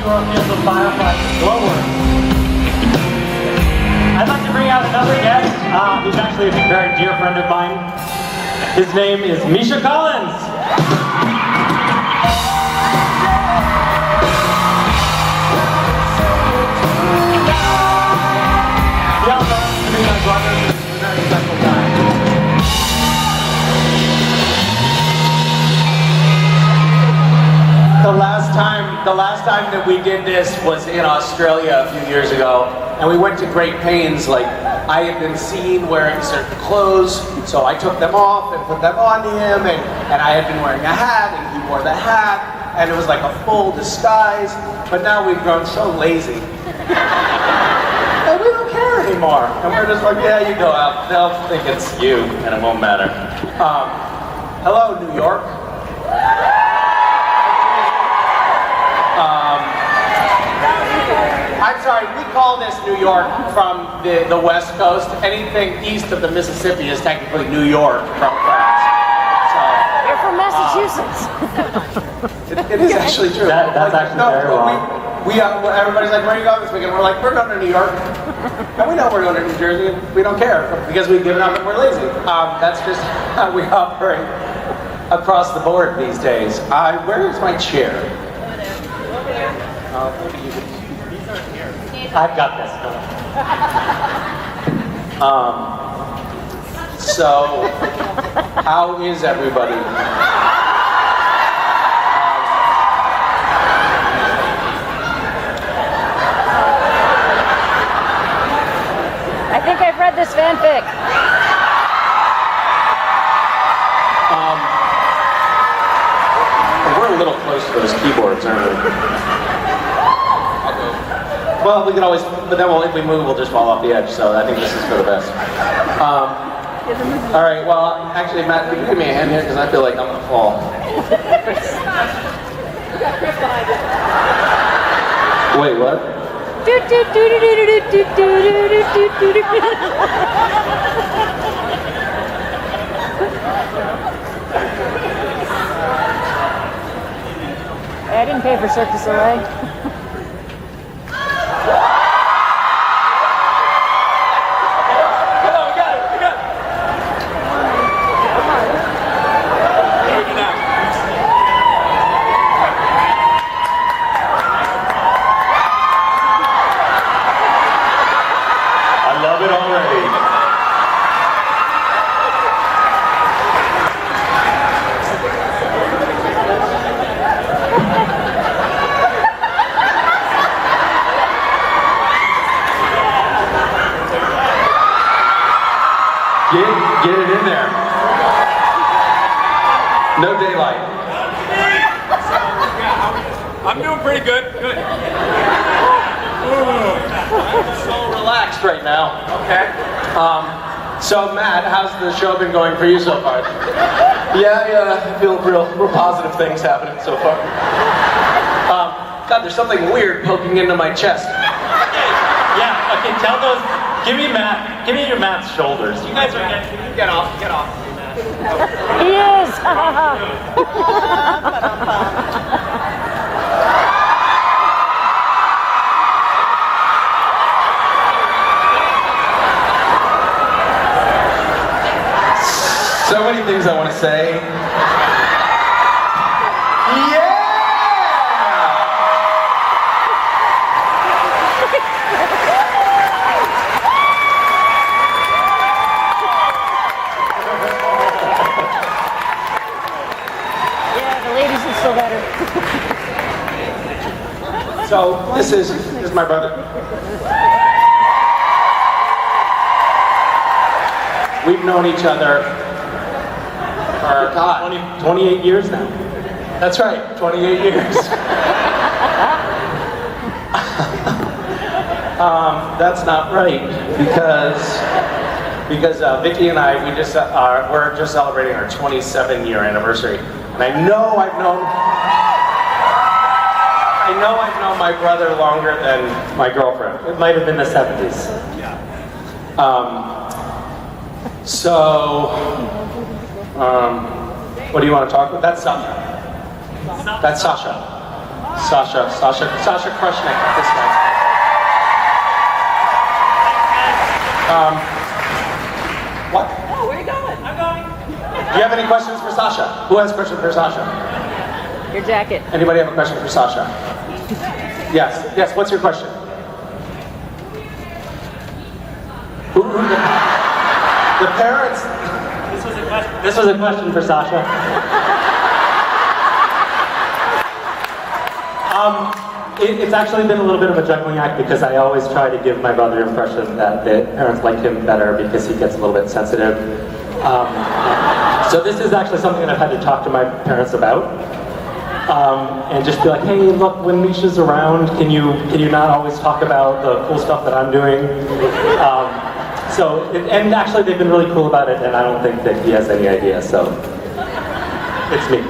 Europe fields of fireflies and glowworms. I'd like to bring out another guest, who's actually a very dear friend of mine. His name is Misha Collins. He also happens to be my brother, who's a very special guy. The last time that we did this was in Australia a few years ago, and we went to great pains. Like, I had been seen wearing certain clothes, so I took them off and put them on him, and I had been wearing a hat, and he wore the hat, and it was like a full disguise. But now we've grown so lazy, and we don't care anymore. And we're just like, yeah, you go out, they'll think it's you, and it won't matter. Hello, New York. I'm sorry, we call this New York from the West Coast. Anything east of the Mississippi is technically New York from France. So, you're from Massachusetts. It is actually true. That's actually very wrong. Everybody's like, where are you going this weekend? We're like, we're going to New York. And we know we're going to New Jersey, and we don't care because we've given up and we're lazy. That's just how we operate across the board these days. Where is my chair? I've got this. So, how is everybody? I think I've read this fanfic. We're a little close to those keyboards, aren't we? Well, we can always, but then if we move, we'll just fall off the edge, so I think this is for the best. All right, well, actually, Matt, can you give me a hand here, because I feel like I'm going to fall. Wait, what? I didn't pay for Cirque du Soleil. Get it in there. No daylight. I'm doing pretty good. Good. I'm so relaxed right now. Okay. So Matt, how's the show been going for you so far? Yeah, I feel real positive things happening so far. God, there's something weird poking into my chest. Yeah, okay, tell those, give me your Matt's shoulders. You guys are Get off. He is! So many things I want to say. Yeah! Yeah, the ladies are still better. So this is my brother. We've known each other for 28 years now. That's right, 28 years. That's not right because Vicky and I we're just celebrating our 27-year anniversary, and I know I've known my brother longer than my girlfriend. It might have been the 70s. What do you want to talk about? That's Sasha. That's Sasha. Sasha Krushnick, this guy. What? Oh, where are you going? I'm going. Do you have any questions for Sasha? Who has a question for Sasha? Your jacket. Anybody have a question for Sasha? Yes, what's your question? The parents. This was a question for Sasha. It's actually been a little bit of a juggling act because I always try to give my brother the impression that the parents like him better because he gets a little bit sensitive. So this is actually something that I've had to talk to my parents about. And just be like, hey, look, when Misha's around, can you not always talk about the cool stuff that I'm doing? And actually they've been really cool about it, and I don't think that he has any idea, so it's me.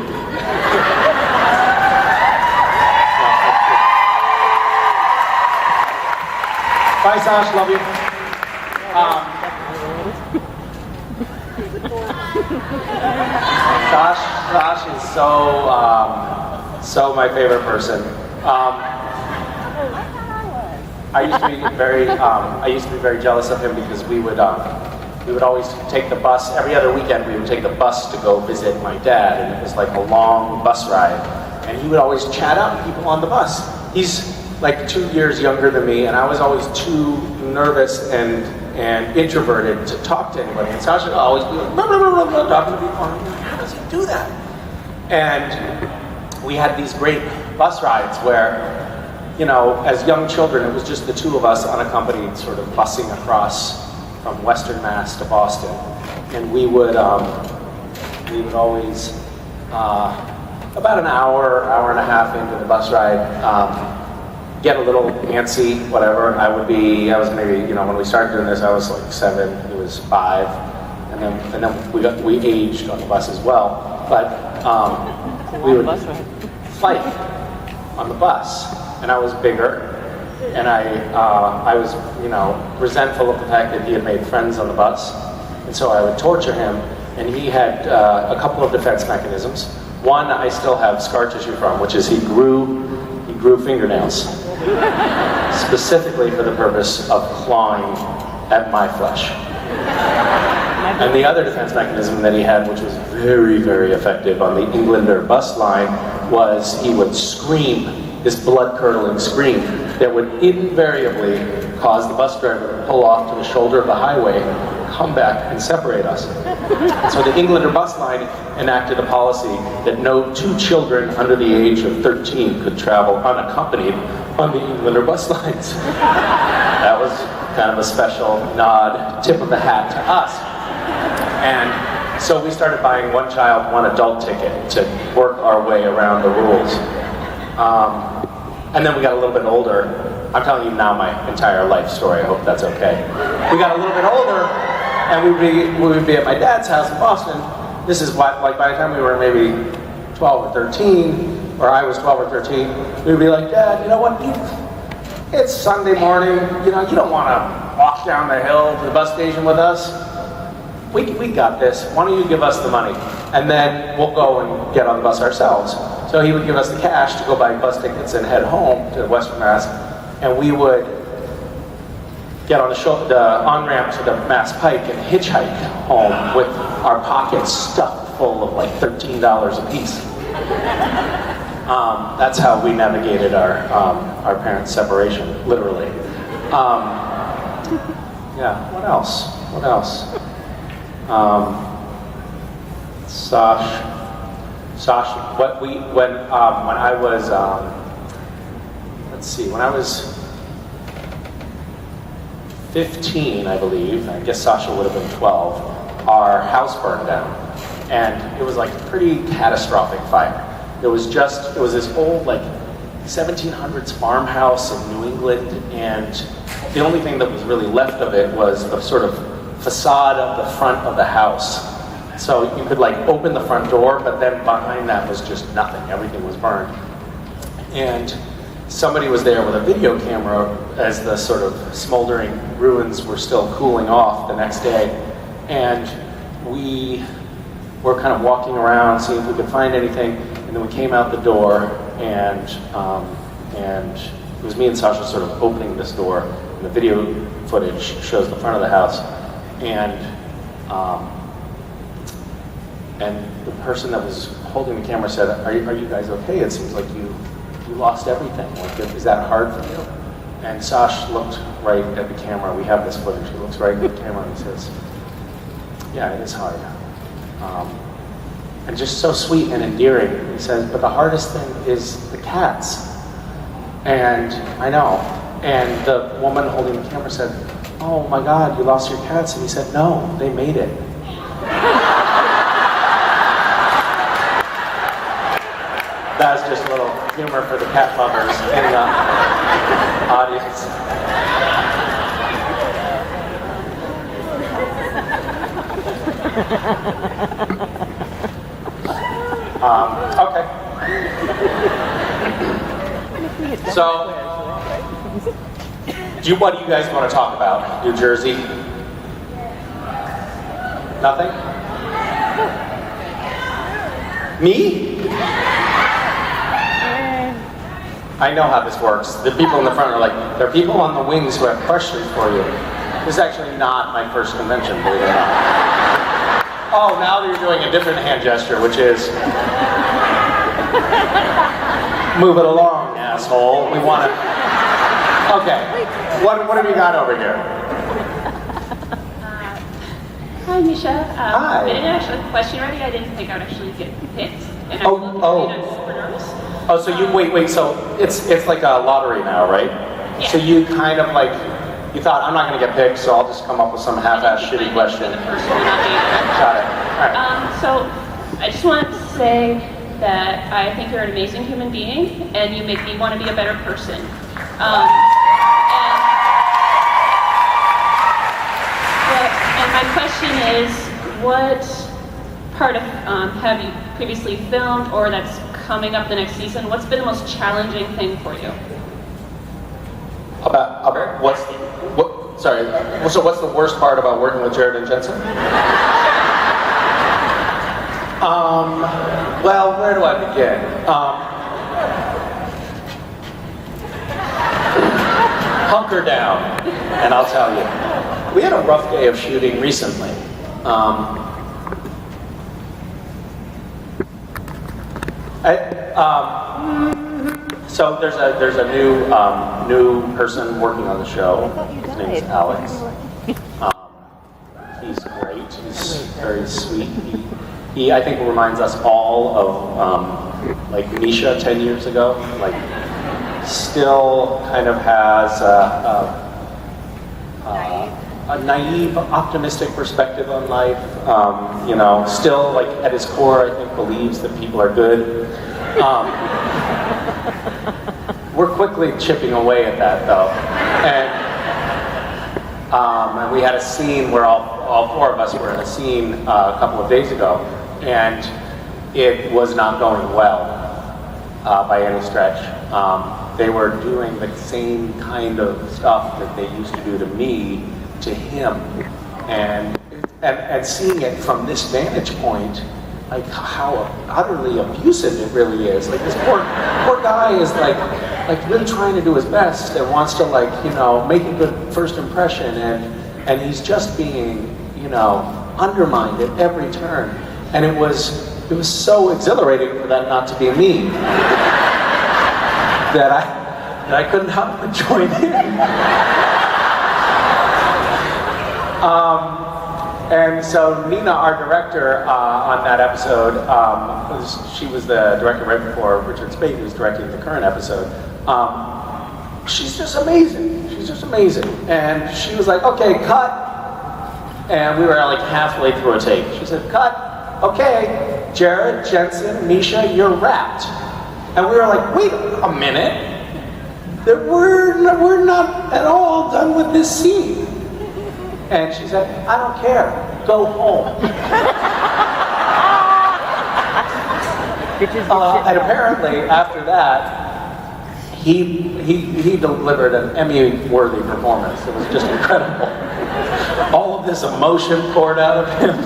Bye, Sash. Love you. Sash is so my favorite person. I used to be very jealous of him because we would always take the bus every other weekend. We would take the bus to go visit my dad, and it was like a long bus ride. And he would always chat up people on the bus. He's like 2 years younger than me, and I was always too nervous and introverted to talk to anybody. And Sasha would always be like, blah, blah, blah, blah, talking to people. How does he do that? And we had these great bus rides where, you know, as young children, it was just the two of us unaccompanied, sort of busing across from Western Mass to Boston. And we would always, about an hour and a half into the bus ride, get a little antsy, whatever. I was maybe, you know, when we started doing this, I was like 7, he was 5, and then we aged on the bus as well. But we would fight on the bus, and I was bigger, and I was, you know, resentful of the fact that he had made friends on the bus, and so I would torture him, and he had a couple of defense mechanisms. One I still have scar tissue from, which is he grew fingernails, specifically for the purpose of clawing at my flesh. And the other defense mechanism that he had, which was very, very effective on the Englander bus line, was he would scream, this blood-curdling scream that would invariably cause the bus driver to pull off to the shoulder of the highway, come back, and separate us. So the Englander bus line enacted a policy that no 2 children under the age of 13 could travel unaccompanied on the Englander bus lines. That was kind of a special nod, tip of the hat to us. And so we started buying 1 child, 1 adult ticket to work our way around the rules. And then we got a little bit older. I'm telling you now my entire life story, I hope that's okay. We got a little bit older, and we would be at my dad's house in Boston. This is what, like by the time we were maybe 12 or 13, or I was 12 or 13, we would be like, Dad, you know what, it's Sunday morning, you know, you don't want to walk down the hill to the bus station with us. We got this, why don't you give us the money? And then we'll go and get on the bus ourselves. So he would give us the cash to go buy bus tickets and head home to Western Mass, and we would get on the on-ramp to the Mass Pike and hitchhike home with our pockets stuffed full of like $13 a piece. That's how we navigated our parents' separation, literally. Yeah. What else? Sash. When I was when I was 15, I believe, I guess Sasha would have been 12, our house burned down. And it was like a pretty catastrophic fire. It was this old, like, 1700s farmhouse in New England, and the only thing that was really left of it was the sort of facade of the front of the house. So you could, like, open the front door, but then behind that was just nothing. Everything was burned. And somebody was there with a video camera as the sort of smoldering ruins were still cooling off the next day. And we were kind of walking around, seeing if we could find anything, and then we came out the door, and it was me and Sasha sort of opening this door, and the video footage shows the front of the house, and the person that was holding the camera said, are you guys okay? It seems like you lost everything. Like, is that hard for you? And Sash looked right at the camera. We have this footage. He looks right at the camera and he says, yeah, it is hard. And just so sweet and endearing. He says, but the hardest thing is the cats. And I know. And the woman holding the camera said, oh my God, you lost your cats? And he said, no, they made it. That's just a little humor for the cat lovers in the audience. Okay. So, what do you guys want to talk about? New Jersey? Nothing? Me? I know how this works. The people in the front are like, there are people on the wings who have questions for you. This is actually not my first convention, believe it or not. Oh, now you're doing a different hand gesture, which is, move it along, asshole. We want to, okay. What have you got over here? Hi, Misha. Hi. I didn't actually have a question ready. I didn't think I would actually get picked. And Oh, I was oh. super nervous. Oh, so you, wait, so it's like a lottery now, right? Yeah. So you kind of like, you thought, I'm not going to get picked, so I'll just come up with some half-ass shitty question. The person will not be able Got it. All right. So I just want to say that I think you're an amazing human being, and you make me want to be a better person. And my question is, what part of have you previously filmed, or that's coming up the next season? What's been the most challenging thing for you? About what's the worst part about working with Jared and Jensen? Well, where do I begin? Hunker down, and I'll tell you. We had a rough day of shooting recently. So there's a new person working on the show. His name's Alex. He's great. He's very sweet. He I think reminds us all of like Misha 10 years ago. Like still kind of has a naive, optimistic perspective on life. You know, still like at his core, I think believes that people are good. We're quickly chipping away at that, though, and we had a scene where all four of us were in a scene a couple of days ago, and it was not going well by any stretch. They were doing the same kind of stuff that they used to do to me, to him, and seeing it from this vantage point, like how utterly abusive it really is. Like this poor guy is like really trying to do his best and wants to make a good first impression, and he's just being undermined at every turn. And it was so exhilarating for that not to be me that I couldn't help but join in. And so Nina, our director on that episode, she was the director right before Richard Speight, who was directing the current episode. She's just amazing. She's just amazing. And she was like, okay, cut. And we were like halfway through a take. She said, cut. Okay, Jared, Jensen, Misha, you're wrapped. And we were like, wait a minute. We're not at all done with this scene. And she said, I don't care, go home. And apparently, after that, he delivered an Emmy-worthy performance. It was just incredible. All of this emotion poured out of him.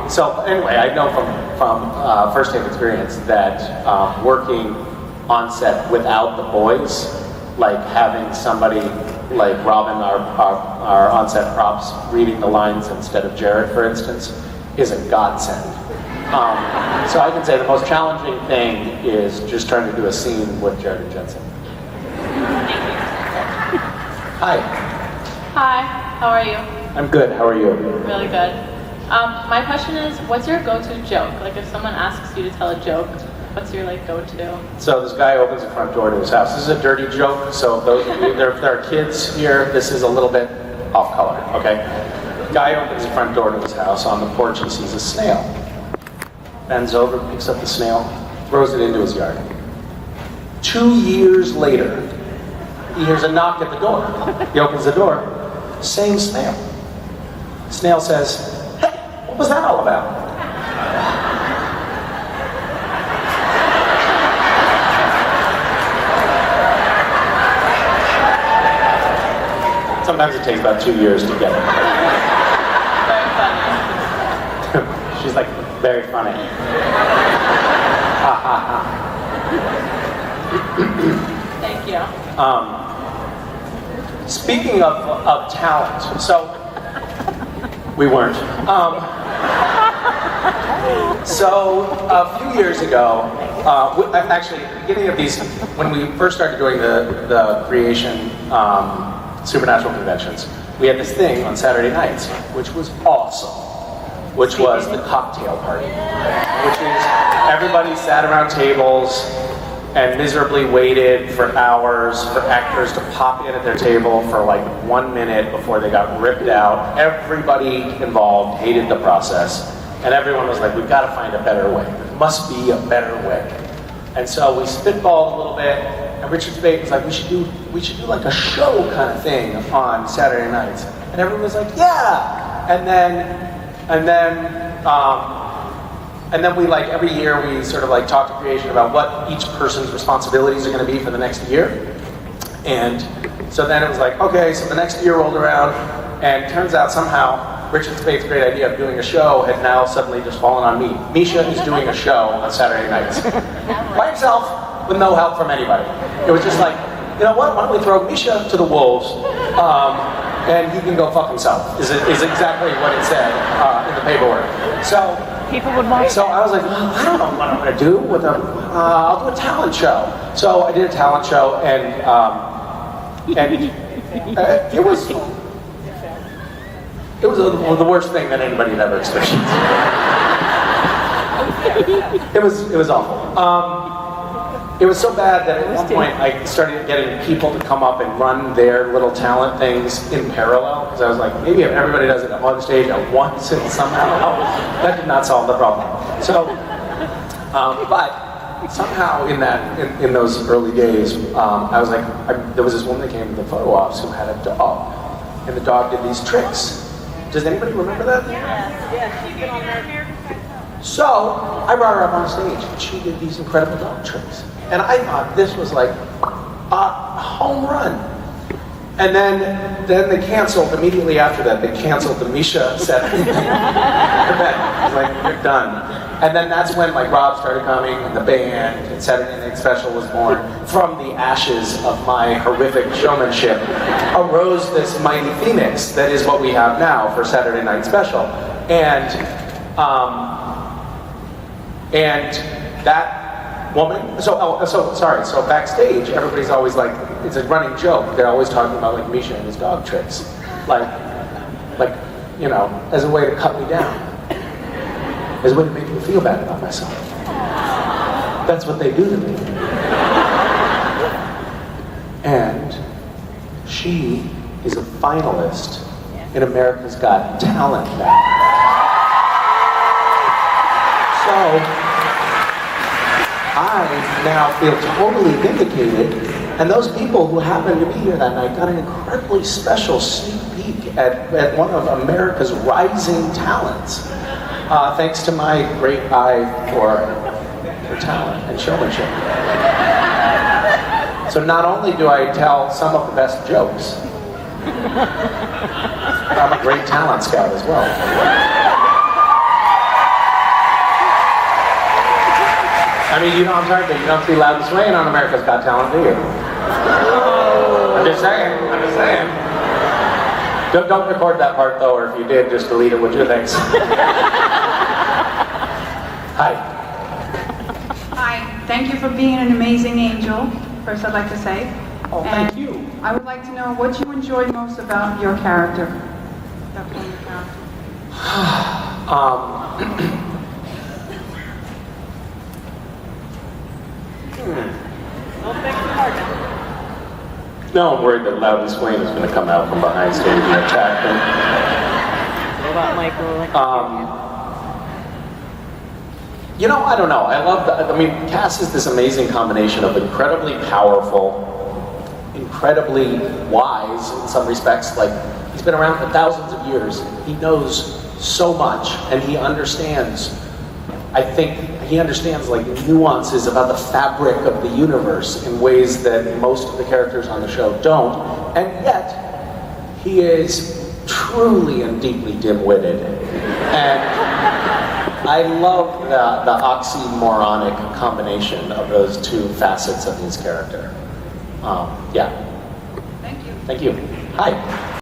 So anyway, I know from first-hand experience that working on set without the boys, like having somebody like Robin, our on-set props, reading the lines instead of Jared, for instance, is a godsend. So I can say the most challenging thing is just trying to do a scene with Jared and Jensen. Hi. Hi, how are you? I'm good. How are you? Really good. My question is, what's your go-to joke? Like if someone asks you to tell a joke, what's your like go-to? So this guy opens the front door to his house. This is a dirty joke, so those of you, there are kids here, this is a little bit off color, okay? Guy opens the front door to his house. On the porch he sees a snail. Bends over, picks up the snail, throws it into his yard. 2 years later, he hears a knock at the door. He opens the door, same snail. Snail says, "Hey, what was that all about?" Sometimes it takes about 2 years to get it. Very funny. She's like, very funny. Ha ha ha. Thank you. Speaking of talent, so we weren't. So a few years ago, actually, at the beginning of these, when we first started doing the creation supernatural conventions, we had this thing on Saturday nights, which was awesome, which was the cocktail party, which is everybody sat around tables and miserably waited for hours for actors to pop in at their table for like 1 minute before they got ripped out. Everybody involved hated the process, and everyone was like, we've got to find a better way. There must be a better way. And so we spitballed a little bit, and Richard Speight was like, we should do like a show kind of thing on Saturday nights. And everyone was like, yeah! And then we like, every year we sort of like talk to creation about what each person's responsibilities are going to be for the next year. And so then it was like, okay, so the next year rolled around, and it turns out somehow Richard Speight's great idea of doing a show had now suddenly just fallen on me. Misha is doing a show on Saturday nights. By himself, with no help from anybody. It was just like, you know what, why don't we throw Misha to the wolves, and he can go fuck himself, is exactly what it said in the paperwork. So People would watch. So I was like, well, I don't know what I'm going to do with I'll do a talent show. So I did a talent show, and it was the worst thing that anybody had ever experienced. It was awful. It was so bad that at one point I started getting people to come up and run their little talent things in parallel, because I was like, maybe if everybody does it on stage at once, it'll somehow help. That did not solve the problem. So, but somehow in those early days, I was like, there was this woman that came to the photo ops who had a dog, and the dog did these tricks. Does anybody remember that? Yeah, she's been on there. So I brought her up on stage, and she did these incredible dog tricks. And I thought this was like a home run. And then they canceled, immediately after that, they canceled the Misha set. I was like, you're done. And then that's when like Rob started coming, and the band, and Saturday Night Special was born. From the ashes of my horrific showmanship arose this mighty phoenix that is what we have now for Saturday Night Special. And that woman, so backstage, everybody's always like, it's a running joke. They're always talking about like Misha and his dog tricks, like you know, as a way to cut me down, as a way to make me feel bad about myself. That's what they do to me. And she is a finalist in America's Got Talent now. So I now feel totally vindicated, and those people who happened to be here that night got an incredibly special sneak peek at one of America's rising talents, thanks to my great eye for talent and showmanship. So not only do I tell some of the best jokes, but I'm a great talent scout as well. I mean, you know, I'm sorry, but you don't see Loud and Swaying on America's Got Talent, do you? I'm just saying. Don't record that part, though, or if you did, just delete it with your thanks. Hi. Hi, thank you for being an amazing angel, first I'd like to say. Oh, thank you. I would like to know what you enjoy most about your character. That form of character. No, I'm worried that Loud and Swaying is going to come out from behind stage and attack them. What about Michael? You know, I don't know. I love I mean, Cass is this amazing combination of incredibly powerful, incredibly wise in some respects. Like, he's been around for thousands of years. He knows so much, and he understands, I think, he understands like nuances about the fabric of the universe in ways that most of the characters on the show don't. And yet, he is truly and deeply dim-witted. And I love the oxymoronic combination of those two facets of his character. Yeah. Thank you. Thank you. Hi.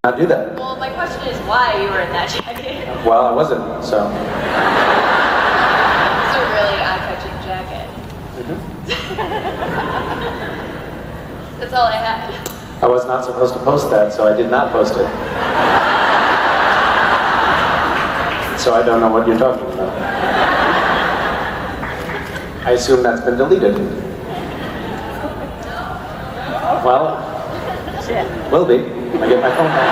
I'll do that. Well, my question is why you were in that jacket. Well, I wasn't, so. It's a really eye-catching jacket. That's all I had. I was not supposed to post that, so I did not post it. So I don't know what you're talking about. I assume that's been deleted. Well, will be when I get my phone back.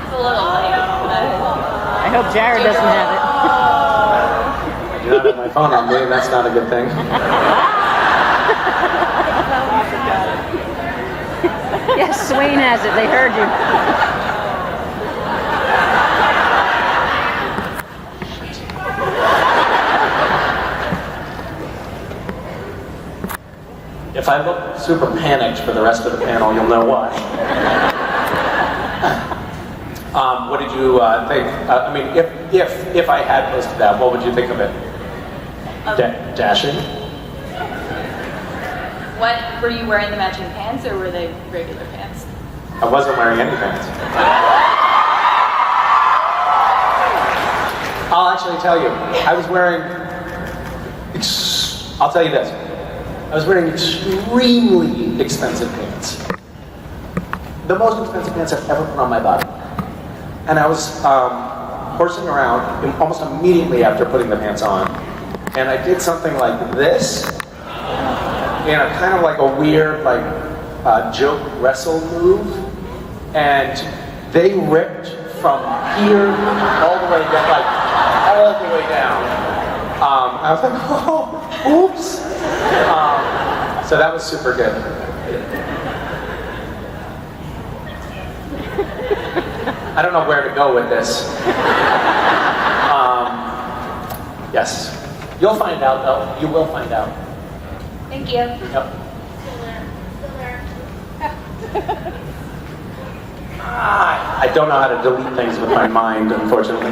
It's a little late. I hope Jared doesn't have it. I do not have my phone on me, and that's not a good thing. Yes, Swain has it. They heard you. If I look super panicked for the rest of the panel, you'll know why. What did you think? I mean, if I had posted that, what would you think of it? Dashing? What, were you wearing the matching pants or were they regular pants? I wasn't wearing any pants. I'll actually tell you. I was wearing. I'll tell you this. I was wearing extremely expensive pants. The most expensive pants I've ever put on my body. And I was horsing around almost immediately after putting the pants on. And I did something like this, in a kind of like a weird, like, joke wrestle move. And they ripped from here all the way down, like, all the way down. I was like, oh, oops. So that was super good. I don't know where to go with this. Yes. You'll find out, though. You will find out. Thank you. Yep. I don't know how to delete things with my mind, unfortunately.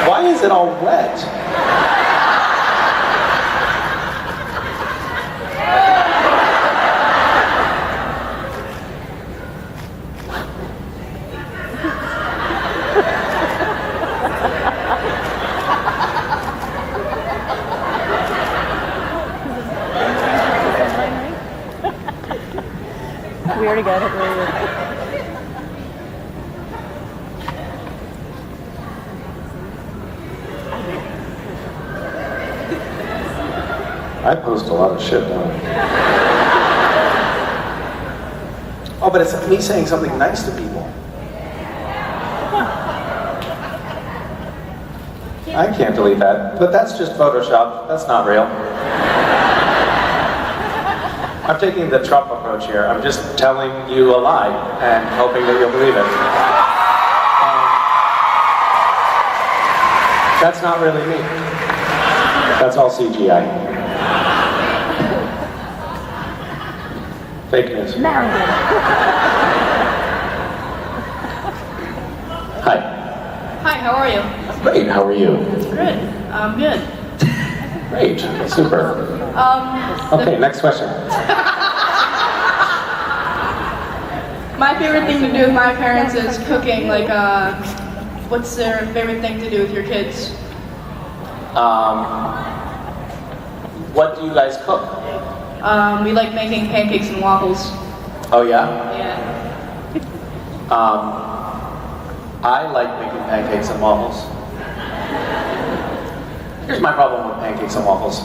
Why is it all wet? We already got it. I post a lot of shit, don't I? Oh, but it's me saying something nice to people. I can't delete that, but that's just Photoshop. That's not real. I'm taking the Trump approach here. I'm just telling you a lie and hoping that you'll believe it. That's not really me. That's all CGI. Fake news. Marion. Hi. はい Hi, how are you? Great, how are you? Good. I'm good. Great, super. Okay, next question. My favorite thing to do with my parents is cooking. Like, what's their favorite thing to do with your kids? What do you guys cook? We like making pancakes and waffles. Oh yeah? Yeah. I like making pancakes and waffles. Here's my problem with pancakes and waffles.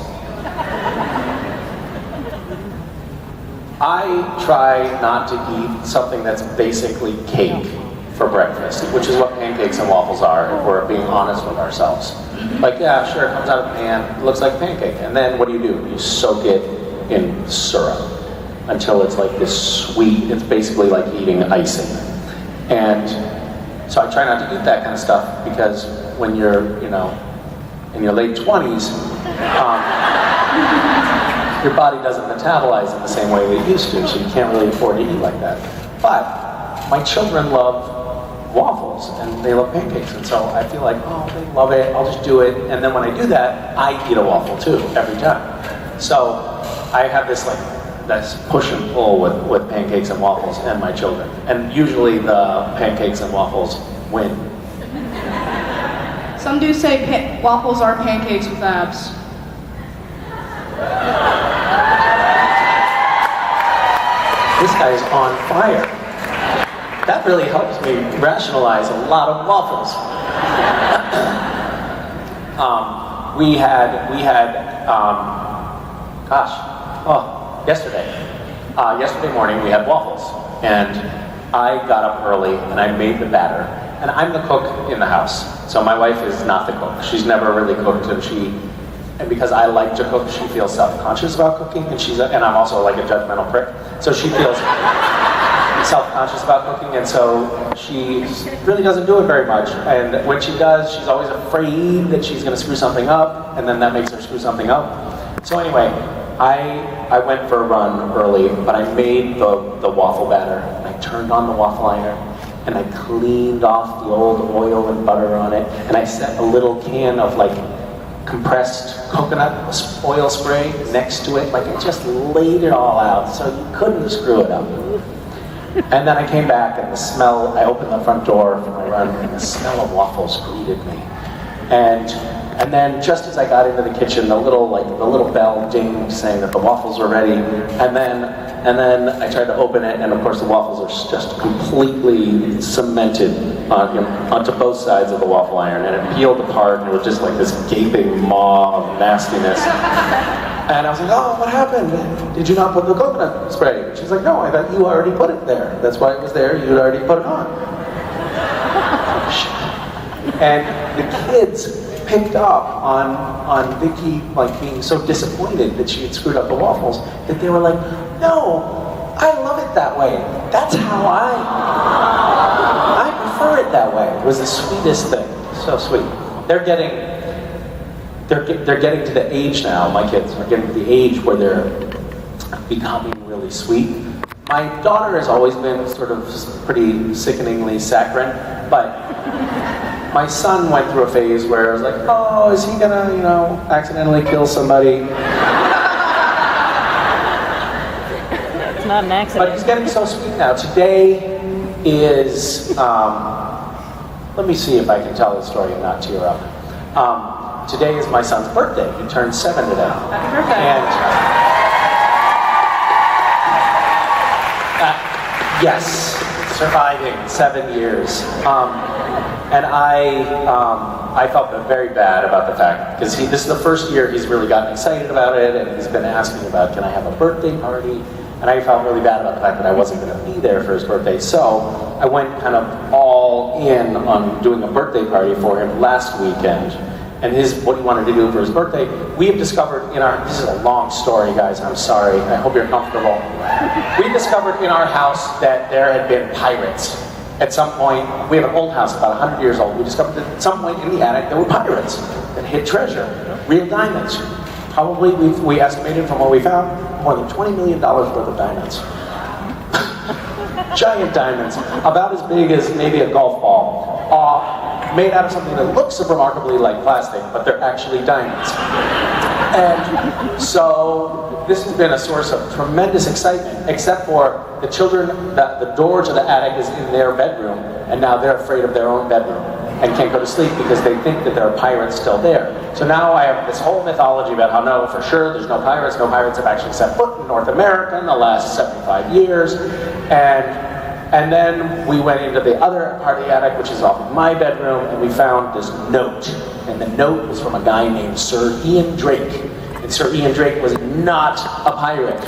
I try not to eat something that's basically cake for breakfast, which is what pancakes and waffles are, if we're being honest with ourselves. Like, yeah, sure, it comes out of the pan, it looks like a pancake, and then what do? You soak it in syrup until it's like this sweet, it's basically like eating icing. And so I try not to eat that kind of stuff because when you're, in your late 20s, your body doesn't metabolize in the same way it used to, so you can't really afford to eat like that. But my children love waffles and they love pancakes, and so I feel like, oh, they love it, I'll just do it. And then when I do that, I eat a waffle too, every time. So I have this push and pull with pancakes and waffles and my children. And usually the pancakes and waffles win. Some do say waffles are pancakes with abs. This guy's on fire. That really helps me rationalize a lot of waffles. Yesterday morning we had waffles, and I got up early and I made the batter. And I'm the cook in the house, so my wife is not the cook. She's never really cooked, and because I like to cook, she feels self-conscious about cooking, and I'm also like a judgmental prick, so she feels self-conscious about cooking, and so she really doesn't do it very much. And when she does, she's always afraid that she's going to screw something up, and then that makes her screw something up. So anyway, I went for a run early, but I made the waffle batter, and I turned on the waffle iron, and I cleaned off the old oil and butter on it, and I set a little can of compressed coconut oil spray next to it. I just laid it all out so you couldn't screw it up. And then I came back and I opened the front door for my run, and the smell of waffles greeted me. And then just as I got into the kitchen, the little bell dinged saying that the waffles were ready. And then I tried to open it, and of course the waffles are just completely cemented onto both sides of the waffle iron, and it peeled apart, and it was just like this gaping maw of nastiness. And I was like, oh, what happened? Did you not put the coconut spray? She's like, no, I thought you already put it there. That's why it was there, you'd already put it on. And the kids picked up on Vicky being so disappointed that she had screwed up the waffles, that they were like, no, I love it that way. That's how I prefer it that way. It was the sweetest thing. So sweet. They're getting to the age now, my kids are getting to the age where they're becoming really sweet. My daughter has always been sort of pretty sickeningly saccharine, but my son went through a phase where I was like, oh, is he gonna, accidentally kill somebody? It's not an accident. But he's getting so sweet now. Today is, let me see if I can tell the story and not tear up. Today is my son's birthday. He turned 7 today. Happy birthday. And, yes, surviving 7 years. And I felt very bad about the fact, because this is the first year he's really gotten excited about it, and he's been asking about, can I have a birthday party? And I felt really bad about the fact that I wasn't going to be there for his birthday. So I went kind of all in on doing a birthday party for him last weekend. And what he wanted to do for his birthday, we have discovered this is a long story, guys, I'm sorry, I hope you're comfortable. We discovered in our house that there had been pirates. At some point, we have an old house, about 100 years old, we discovered that at some point in the attic there were pirates that hid treasure, real diamonds. Probably, we estimated from what we found, more than $20 million worth of diamonds. Giant diamonds, about as big as maybe a golf ball. made out of something that looks remarkably like plastic, but they're actually diamonds. And so this has been a source of tremendous excitement, except for the children, the door to the attic is in their bedroom, and now they're afraid of their own bedroom and can't go to sleep because they think that there are pirates still there. So now I have this whole mythology about how no, for sure, there's no pirates. No pirates have actually set foot in North America in the last 75 years. And then we went into the other part of the attic, which is off of my bedroom, and we found this note. And the note was from a guy named Sir Ian Drake. And Sir Ian Drake was not a pirate.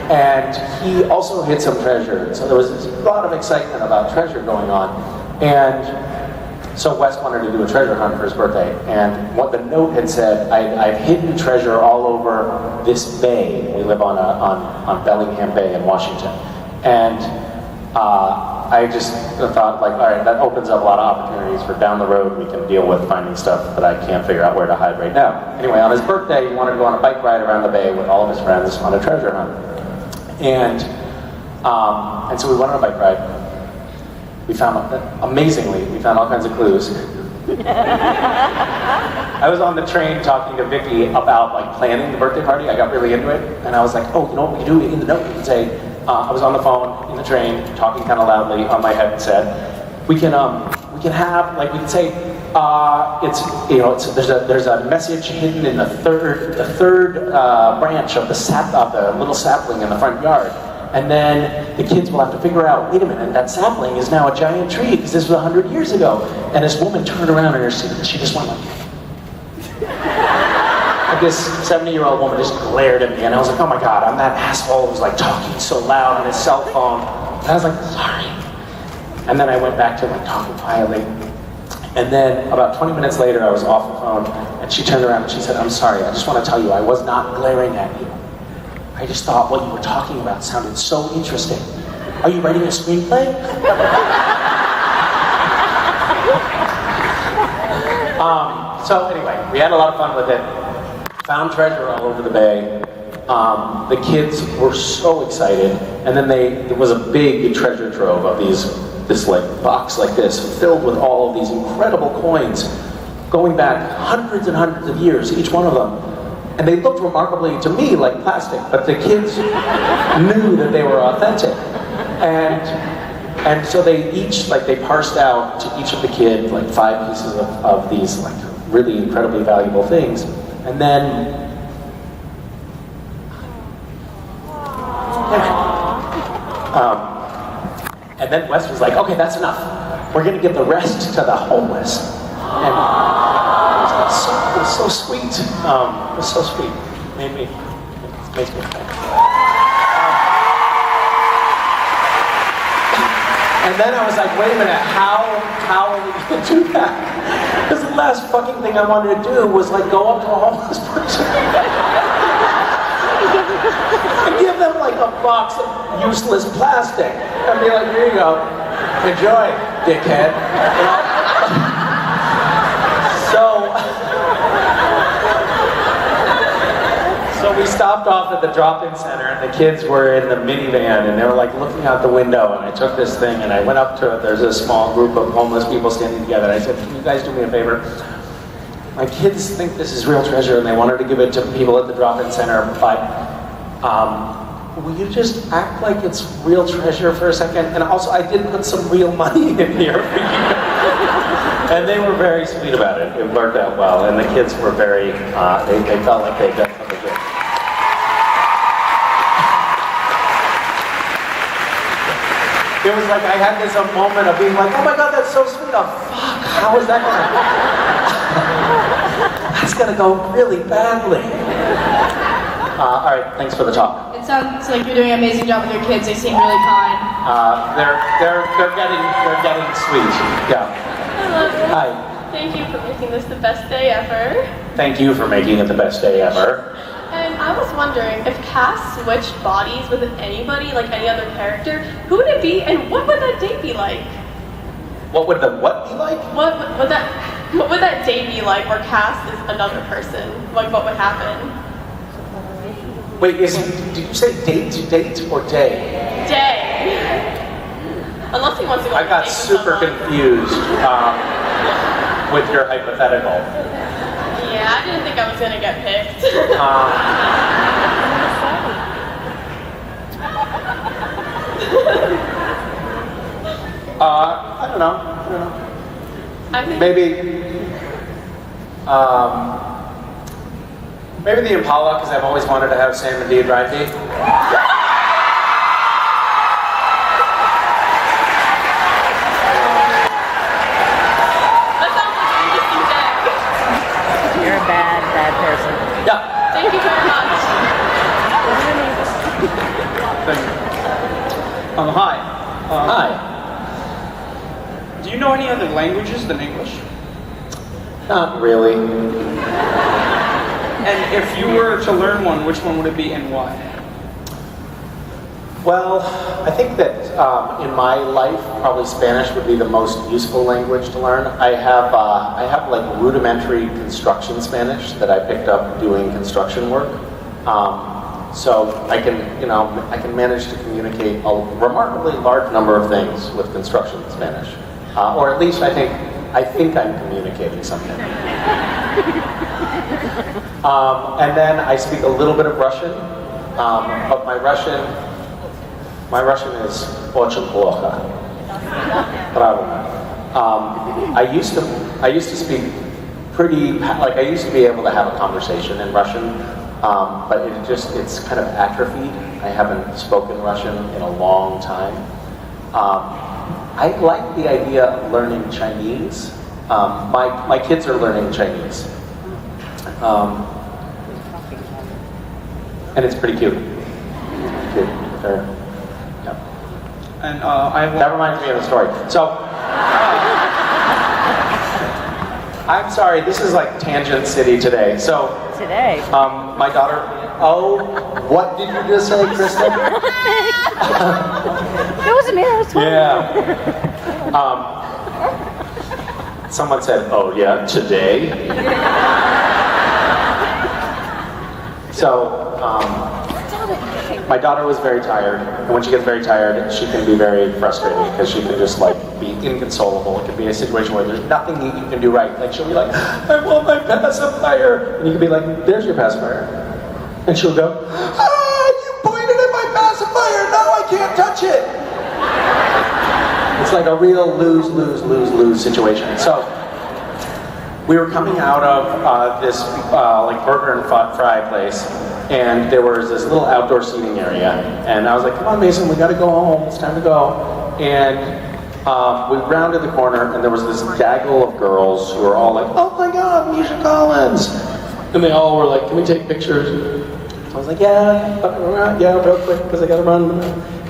And he also hid some treasure. So there was a lot of excitement about treasure going on. And so Wes wanted to do a treasure hunt for his birthday. And what the note had said, I've hidden treasure all over this bay. We live on Bellingham Bay in Washington. And I just thought, like, all right, that opens up a lot of opportunities for down the road. We can deal with finding stuff that I can't figure out where to hide right now. Anyway, on his birthday, he wanted to go on a bike ride around the bay with all of his friends on a treasure hunt. And so we went on a bike ride. We found, amazingly, we found all kinds of clues. I was on the train talking to Vicky about like planning the birthday party. I got really into it, and I was like, oh, you know what we can do in the note? We can say, I was on the phone in the train talking kind of loudly on my headset. We can have, like, we can say, there's a message hidden in the third branch of the little sapling in the front yard. And then the kids will have to figure out, wait a minute, that sapling is now a giant tree because this was 100 years ago. And this woman turned around in her seat and she just went like this 70-year-old woman just glared at me, and I was like, oh my God, I'm that asshole who's like talking so loud on his cell phone. And I was like, sorry. And then I went back to like talking quietly. And then about 20 minutes later, I was off the phone, and she turned around and she said, I'm sorry, I just want to tell you, I was not glaring at you. I just thought what you were talking about sounded so interesting. Are you writing a screenplay? So anyway, we had a lot of fun with it. Found treasure all over the bay. The kids were so excited, and then there was a big treasure trove of this like box like this, filled with all of these incredible coins, going back hundreds and hundreds of years, each one of them. And they looked remarkably to me like plastic, but the kids knew that they were authentic. And so they each, like, they parsed out to each of the kids like 5 pieces of these like really incredibly valuable things. And then Wes was like, okay, that's enough. We're gonna give the rest to the homeless. And it was so sweet. It was so sweet. It makes me think. And then I was like, wait a minute, how are we gonna do that? Because the last fucking thing I wanted to do was like go up to a homeless person and give them like a box of useless plastic and be like, here you go, enjoy, dickhead. You know? So we stopped off at the drop-in center, and the kids were in the minivan, and they were like looking out the window, and I took this thing, and I went up to it. There's a small group of homeless people standing together, and I said, can you guys do me a favor? My kids think this is real treasure, and they wanted to give it to people at the drop-in center, but will you just act like it's real treasure for a second? And also, I did put some real money in here for you. And they were very sweet about it. It worked out well, and the kids were very, they felt like they'd done something good. It was like I had this moment of being like, oh my God, that's so sweet. Oh fuck, how is that gonna? That's gonna go really badly. All right, thanks for the talk. It sounds like you're doing an amazing job with your kids. They seem really kind. They're getting sweet. Yeah. Hello. Hi. Thank you for making this the best day ever. Thank you for making it the best day ever. And I was wondering, if Cass switched bodies with anybody, like any other character, who would it be, and what would that date be like? What would the what be like? What would that day be like, where Cass is another person? Like, what would happen? Wait, did you say date or day? Day. Unless he wants to go on I a got date with super someone. confused. with your hypothetical. Yeah, I didn't think I was gonna get picked. I don't know. I think Maybe the Impala, because I've always wanted to have Sam and Dee drive me. that sounds like an interesting day. You're a bad, bad person. Yeah. Thank you very much. Thank you. Hi. Hi. Do you know any other languages than English? Not really. And if you were to learn one, which one would it be and why? Well, I think that in my life, probably Spanish would be the most useful language to learn. I have like rudimentary construction Spanish that I picked up doing construction work. So I can manage to communicate a remarkably large number of things with construction Spanish, or at least I think I'm communicating something. And then I speak a little bit of Russian, but my Russian is очень плохо. Правильно. I used to speak pretty, like I used to be able to have a conversation in Russian, but it's kind of atrophied. I haven't spoken Russian in a long time. I like the idea of learning Chinese. My kids are learning Chinese. And it's pretty cute. Yeah. And I That reminds me of a story. So, I'm sorry, this is like Tangent City today. So, Today. my daughter, what did you just say, Kristen? It wasn't me, it was fun. Yeah. Someone said, oh yeah, today? So, my daughter was very tired, and when she gets very tired, she can be very frustrated because she can just like be inconsolable. It can be a situation where there's nothing you can do right. Like she'll be like, I want my pacifier, and you can be like, there's your pacifier, and she'll go, you pointed at my pacifier, now I can't touch it. It's like a real lose situation. So we were coming out of this like burger and fry place, and there was this little outdoor seating area, and I was like, come on Mason, we gotta go home, it's time to go. And we rounded the corner, and there was this gaggle of girls who were all like, oh my god, Misha Collins, and they all were like, can we take pictures? I was like, yeah, real quick, because I gotta run.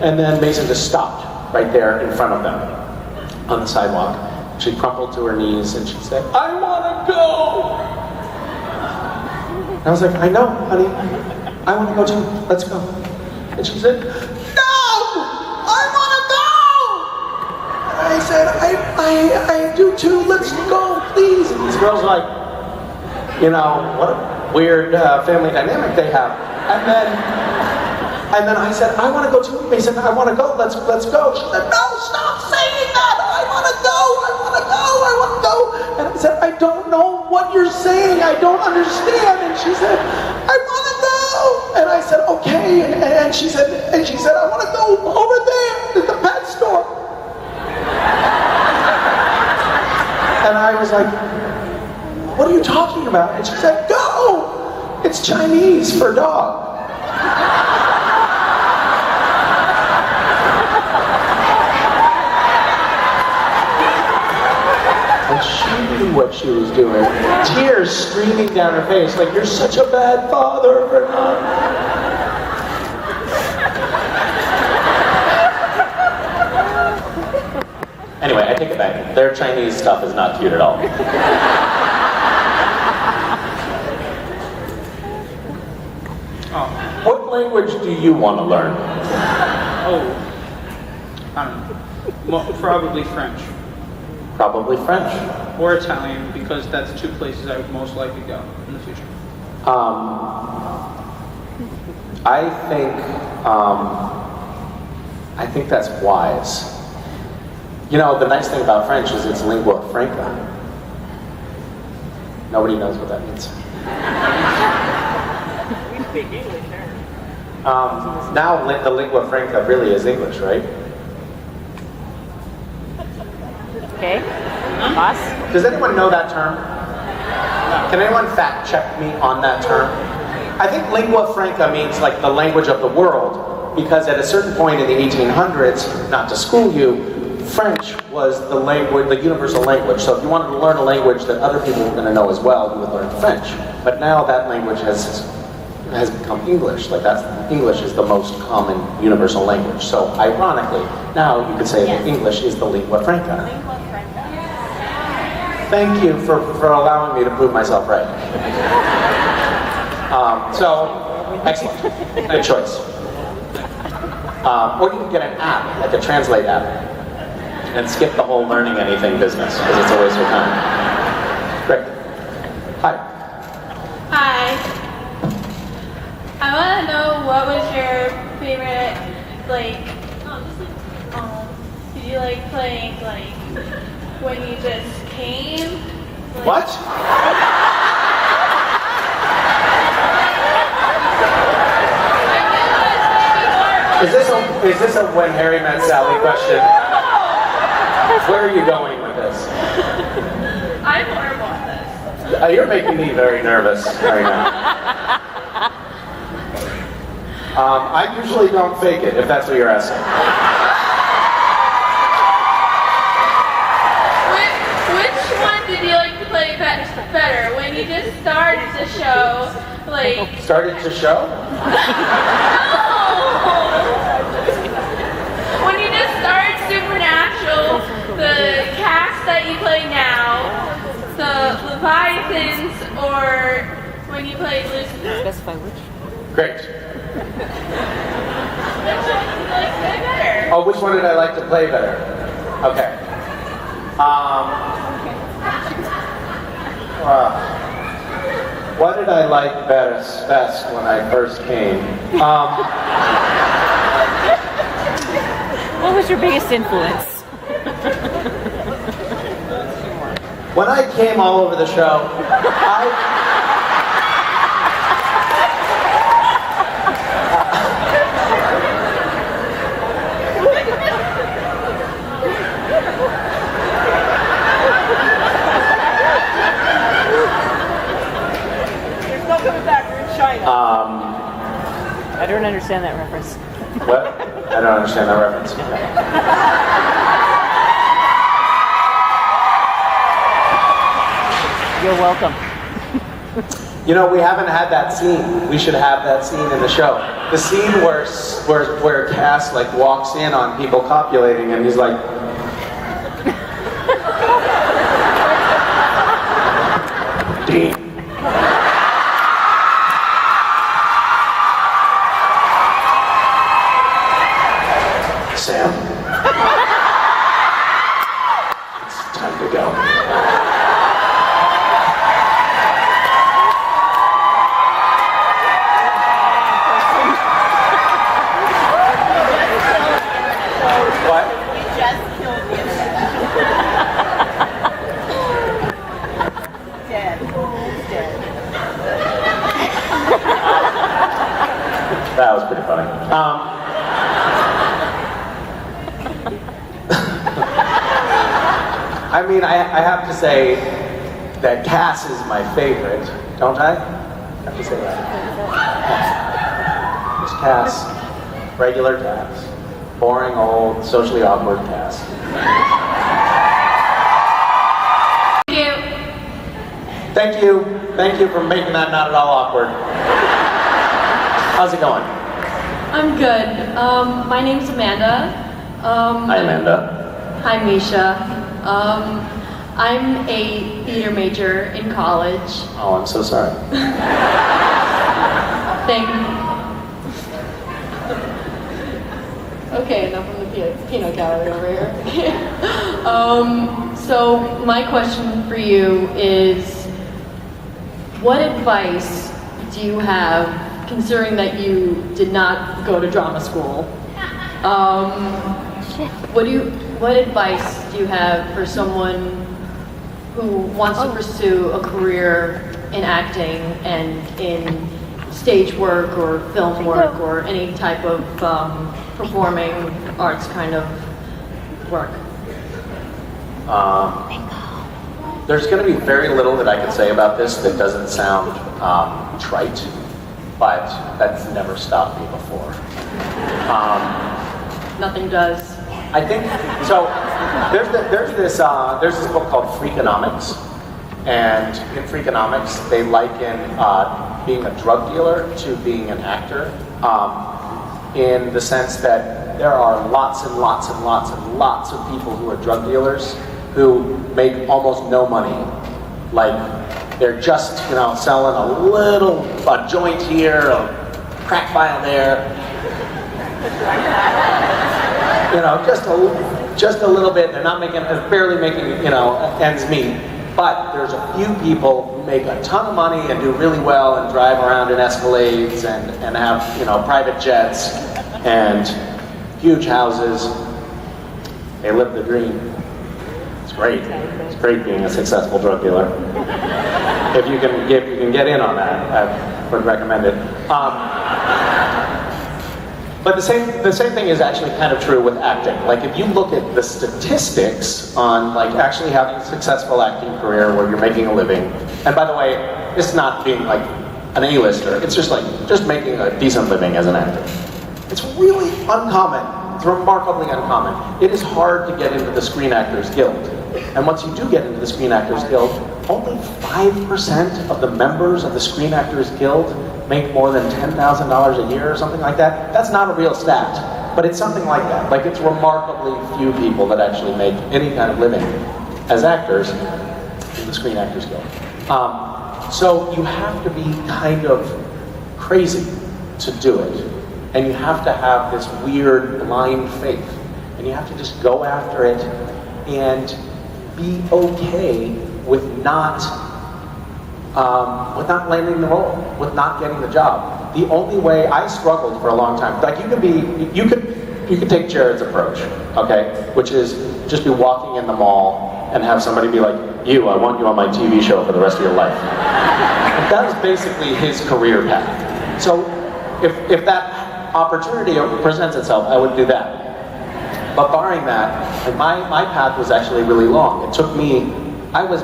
And then Mason just stopped right there in front of them on the sidewalk. She crumpled to her knees and she said, I wanna go! And I was like, I know, honey, I wanna go too, let's go. And she said, no! I wanna go! And I said, I do too, let's go, please. And these girls are like, you know, what a weird family dynamic they have. And then I said, I want to go too. He said, I want to go. Let's go. She said, no, stop saying that. I want to go. And I said, I don't know what you're saying. I don't understand. And she said, I want to go. And I said, okay. And she said, I want to go over there to the pet store. And I was like, what are you talking about? And she said, go. It's Chinese for dog. And she knew what she was doing. Tears streaming down her face, like, you're such a bad father for not. Anyway, I take it back. Their Chinese stuff is not cute at all. What language do you want to learn? I don't know. Well, probably French. Probably French. Or Italian, because that's two places I would most likely go in the future. I think that's wise. You know, the nice thing about French is it's lingua franca. Nobody knows what that means. Now the lingua franca really is English, right? Okay. Boss? Does anyone know that term? Can anyone fact check me on that term? I think lingua franca means like the language of the world, because at a certain point in the 1800s, not to school you, French was the language, the universal language. So if you wanted to learn a language that other people were going to know as well, you would learn French. But now that language has become English. Like English is the most common universal language. So ironically, now you could say that English is the lingua franca. Thank you for allowing me to prove myself right. Excellent. Good choice. Or you can get an app, like a translate app, and skip the whole learning anything business, because it's a waste of time. Great. Hi. Hi. I want to know what was your favorite, did you like playing, when you just came? What? Is this a when Harry met Sally question? Where are you going with this? I'm horrible at this. You're making me very nervous right now. I usually don't fake it, if that's what you're asking. Which one did you like to play better? When you just started the show, Started to show? When you just started Supernatural, the cast that you play now, the Leviathans, or when you played Lucifer? Specify which. Great. Which one did you like to play better? Oh, which one did I like to play better? Okay. What did I like best when I first came? What was your biggest influence? When I came all over the show, There's no coming back, we're in China. I don't understand that reference. What? I don't understand that reference. You're welcome. You know, we haven't had that scene. We should have that scene in the show. The scene where Cass walks in on people copulating, and he's like, Dean. Sam. It's time to go. What? You just killed the internet. Dead. He's dead. That was pretty funny. I mean, I have to say that Cass is my favorite, don't I? I have to say that. Just Cass. Regular Cass. Boring, old, socially awkward Cass. Thank you. Thank you for making that not at all awkward. How's it going? I'm good. My name's Amanda. Hi, Amanda. Hi, Misha. I'm a theater major in college. Oh, I'm so sorry. Thank you. Okay, enough from the peanut gallery over here. So my question for you is, what advice do you have, considering that you did not go to drama school? What advice do you have for someone who wants to pursue a career in acting and in stage work or film work or any type of performing arts kind of work? There's going to be very little that I can say about this that doesn't sound trite, but that's never stopped me before. Nothing does. I think so. There's this book called Freakonomics, and in Freakonomics they liken being a drug dealer to being an actor, in the sense that there are lots and lots and lots and lots of people who are drug dealers who make almost no money. Like they're just selling a joint here, a crack vial there. Just a little bit. They're not making, they're barely making, ends meet. But there's a few people who make a ton of money and do really well and drive around in Escalades and have, private jets and huge houses. They live the dream. It's great. It's great being a successful drug dealer. If you can get in on that, I would recommend it. But the same thing is actually kind of true with acting. Like if you look at the statistics on like actually having a successful acting career where you're making a living, and by the way, it's not being like an A-lister, it's just making a decent living as an actor. It's really uncommon. It's remarkably uncommon. It is hard to get into the Screen Actors Guild. And once you do get into the Screen Actors Guild, only 5% of the members of the Screen Actors Guild make more than $10,000 a year or something like that. That's not a real stat, but it's something like that. Like it's remarkably few people that actually make any kind of living as actors in the Screen Actors Guild. So you have to be kind of crazy to do it. And you have to have this weird blind faith. And you have to just go after it and be okay with not landing the role, with not getting the job. The only way I struggled for a long time, like you could take Jared's approach, okay, which is just be walking in the mall and have somebody be like, I want you on my TV show for the rest of your life. And that was basically his career path. So if that opportunity presents itself, I would do that. But barring that, like my path was actually really long. It took me, I was,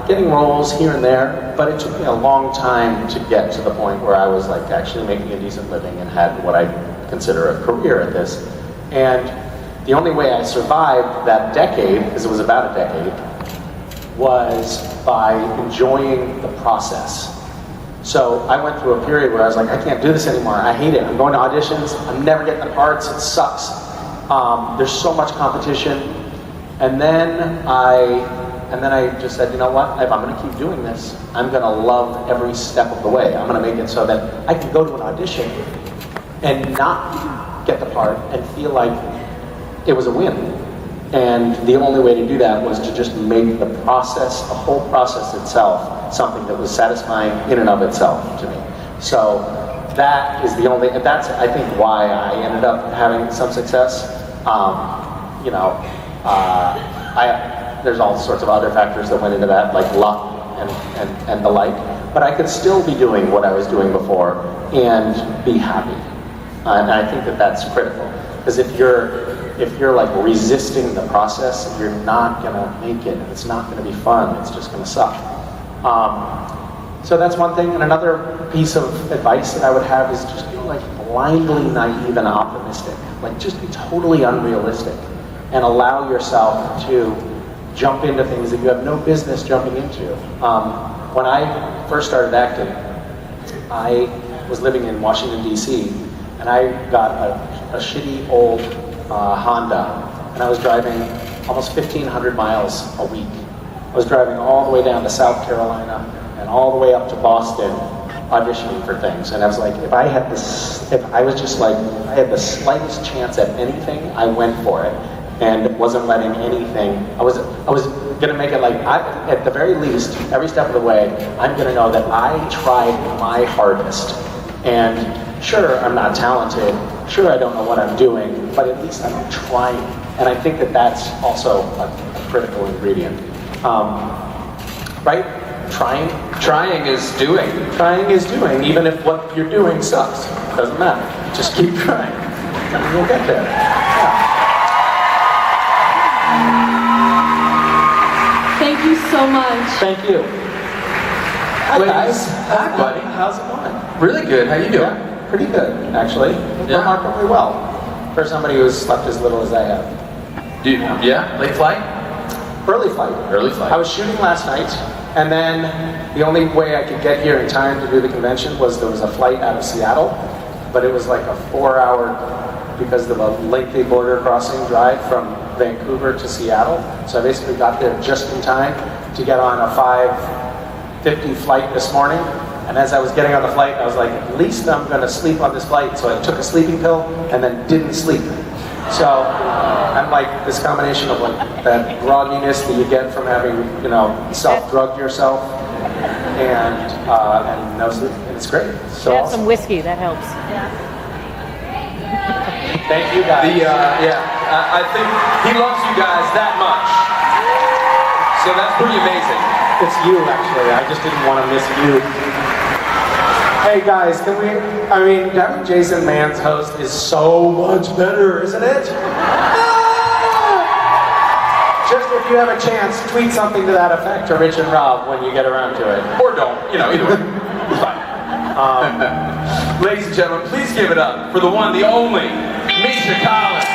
getting roles here and there, but it took me a long time to get to the point where I was like actually making a decent living and had what I consider a career at this. And the only way I survived that decade, because it was about a decade, was by enjoying the process. So I went through a period where I was like, I can't do this anymore. I hate it. I'm going to auditions. I'm never getting the parts. It sucks. There's so much competition. And then I just said, you know what? If I'm going to keep doing this, I'm going to love every step of the way. I'm going to make it so that I can go to an audition and not get the part and feel like it was a win. And the only way to do that was to just make the process, the whole process itself, something that was satisfying in and of itself to me. So that is that's I think why I ended up having some success. There's all sorts of other factors that went into that, like luck and the like. But I could still be doing what I was doing before and be happy. And I think that that's critical. Because if you're like resisting the process, you're not gonna make it, and it's not gonna be fun. It's just gonna suck. So that's one thing. And another piece of advice that I would have is just be like blindly naive and optimistic. Like just be totally unrealistic and allow yourself to jump into things that you have no business jumping into. When I first started acting, I was living in Washington, D.C., and I got a shitty old Honda, and I was driving almost 1,500 miles a week. I was driving all the way down to South Carolina and all the way up to Boston auditioning for things. And I was like, if I had the slightest chance at anything, I went for it. And wasn't letting anything, I was gonna make it like, at the very least, every step of the way, I'm gonna know that I tried my hardest. And sure, I'm not talented, sure, I don't know what I'm doing, but at least I'm trying. And I think that that's also a critical ingredient. right? Trying is doing. Trying is doing, even if what you're doing sucks. Doesn't matter. Just keep trying. And you'll get there. Thank you so much. Thank you. Hi guys. Hi, buddy. How's it going? Really good. How you doing? Yeah, pretty good, actually. Yeah. Remarkably well. For somebody who's slept as little as I have. Yeah? Late flight? Early flight. Early flight. I was shooting last night, and then the only way I could get here in time to do the convention was there was a flight out of Seattle, but it was like a 4-hour, because of a lengthy border crossing drive from Vancouver to Seattle. So I basically got there just in time to get on a 5:50 flight this morning. And as I was getting on the flight, I was like, at least I'm going to sleep on this flight. So I took a sleeping pill and then didn't sleep. So I'm like this combination of like that grogginess that you get from having, self-drugged yourself and no sleep. And it's great. So Have awesome. some whiskey, that helps. Thank you guys. I think he loves you guys that much. So that's pretty amazing. It's you, actually. I just didn't want to miss you. Hey guys, having Jason Mann's host is so much better, isn't it? Just if you have a chance, tweet something to that effect to Rich and Rob when you get around to it. Or don't, either way. It's fine. Ladies and gentlemen, please give it up for the one, the only, Misha Collins.